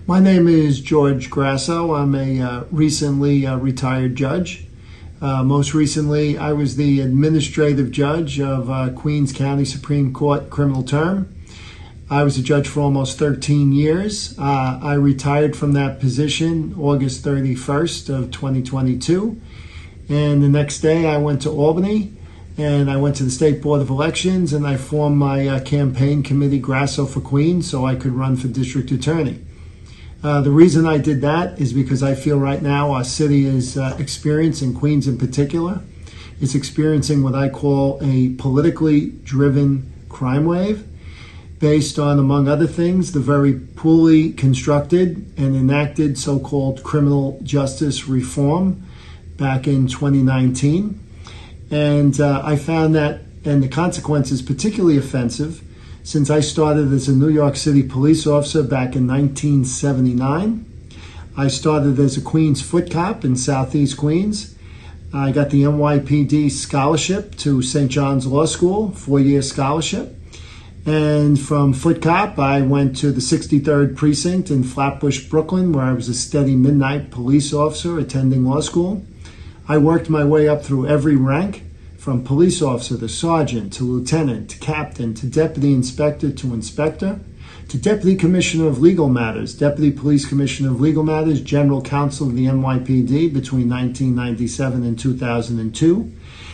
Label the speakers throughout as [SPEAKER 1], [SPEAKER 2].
[SPEAKER 1] My name is George Grasso. I'm a recently retired judge. Most recently, I was the administrative judge of Queens County Supreme Court criminal term. I was a judge for almost 13 years. I retired from that position August 31st of 2022. And the next day I went to Albany and I went to the State Board of Elections and I formed my campaign committee, Grasso for Queens, so I could run for district attorney. The reason I did that is because I feel right now our city is experiencing, Queens in particular, is experiencing what I call a politically driven crime wave based on, among other things, the very poorly constructed and enacted so-called criminal justice reform back in 2019. And I found that, and the consequences, particularly offensive, since I started as a New York City police officer back in 1979. I started as a Queens foot cop in Southeast Queens. I got the NYPD scholarship to St. John's Law School, 4-year scholarship. And from foot cop, I went to the 63rd Precinct in Flatbush, Brooklyn, where I was a steady midnight police officer attending law school. I worked my way up through every rank, from police officer to sergeant to lieutenant to captain to deputy inspector to inspector to deputy commissioner of legal matters, deputy police commissioner of legal matters, general counsel of the NYPD between 1997 and 2002.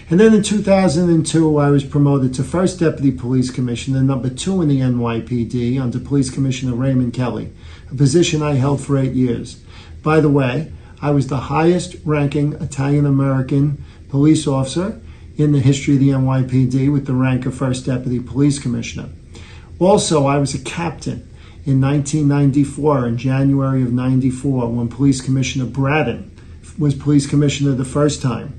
[SPEAKER 1] And then in 2002, I was promoted to first deputy police commissioner, number 2 in the NYPD under police commissioner Raymond Kelly, a position I held for 8 years. By the way, I was the highest ranking Italian-American police officer in the history of the NYPD with the rank of First Deputy Police Commissioner. Also, I was a captain in 1994, in January of 94, when Police Commissioner Braden was Police Commissioner the first time.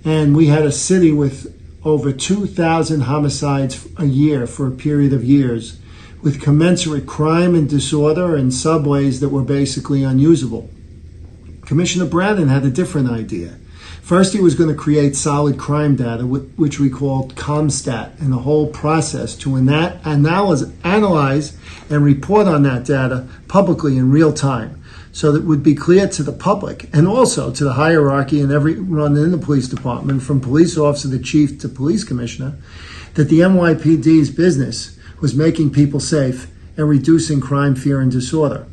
[SPEAKER 1] And we had a city with over 2,000 homicides a year for a period of years, with commensurate crime and disorder and subways that were basically unusable. Commissioner Braden had a different idea. First, he was going to create solid crime data, which we called ComStat, and the whole process to analyze and report on that data publicly in real time, so that it would be clear to the public and also to the hierarchy and everyone in the police department, from police officer to chief to police commissioner, that the NYPD's business was making people safe and reducing crime, fear, and disorder.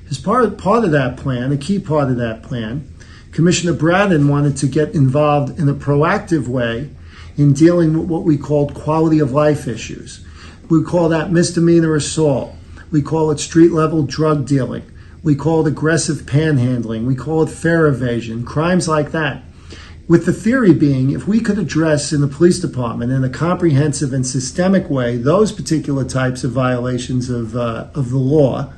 [SPEAKER 1] As part of that plan, a key part of that plan, Commissioner Braden wanted to get involved in a proactive way in dealing with what we called quality of life issues. We call that misdemeanor assault. We call it street-level drug dealing. We call it aggressive panhandling. We call it fare evasion, crimes like that. With the theory being, if we could address in the police department in a comprehensive and systemic way those particular types of violations of the law,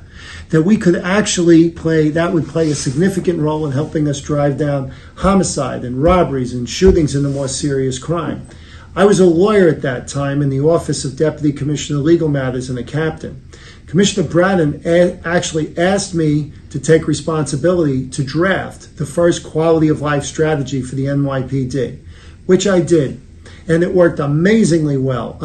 [SPEAKER 1] that we could actually play a significant role in helping us drive down homicide and robberies and shootings and the more serious crime. I was a lawyer at that time in the Office of Deputy Commissioner of Legal Matters and a captain. Commissioner Braden actually asked me to take responsibility to draft the first quality of life strategy for the NYPD, which I did. And it worked amazingly well,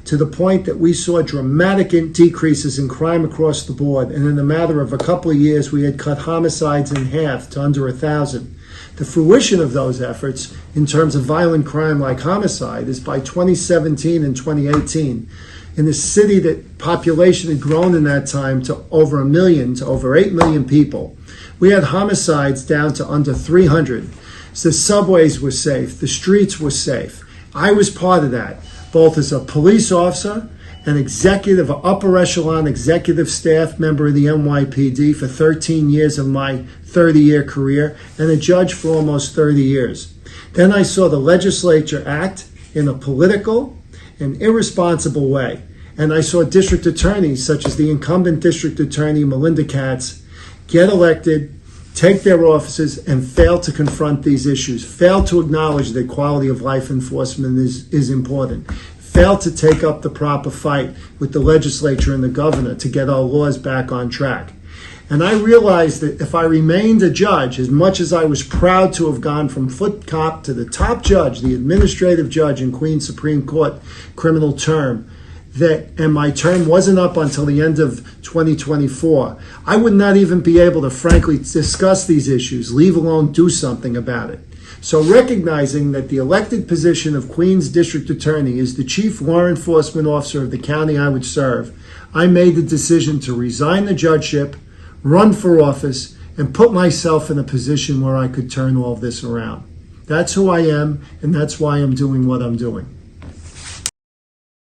[SPEAKER 1] to the point that we saw dramatic decreases in crime across the board. And in a matter of a couple of years, we had cut homicides in half to under 1,000. The fruition of those efforts in terms of violent crime like homicide is by 2017 and 2018. In a city that population had grown in that time to over 1 million, to over 8 million people, we had homicides down to under 300. So the subways were safe, the streets were safe. I was part of that, both as a police officer, an executive, an upper echelon executive staff member of the NYPD for 13 years of my 30-year career, and a judge for almost 30 years. Then I saw the legislature act in a political and irresponsible way. And I saw district attorneys, such as the incumbent district attorney, Melinda Katz, get elected, take their offices, and fail to confront these issues, fail to acknowledge that quality of life enforcement is important, fail to take up the proper fight with the legislature and the governor to get our laws back on track. And I realized that if I remained a judge, as much as I was proud to have gone from foot cop to the top judge, the administrative judge in Queens Supreme Court criminal term, and my term wasn't up until the end of 2024, I would not even be able to frankly discuss these issues, leave alone do something about it. So recognizing that the elected position of Queens District Attorney is the chief law enforcement officer of the county I would serve, I made the decision to resign the judgeship, run for office, and put myself in a position where I could turn all of this around. That's who I am, and that's why I'm doing what I'm doing.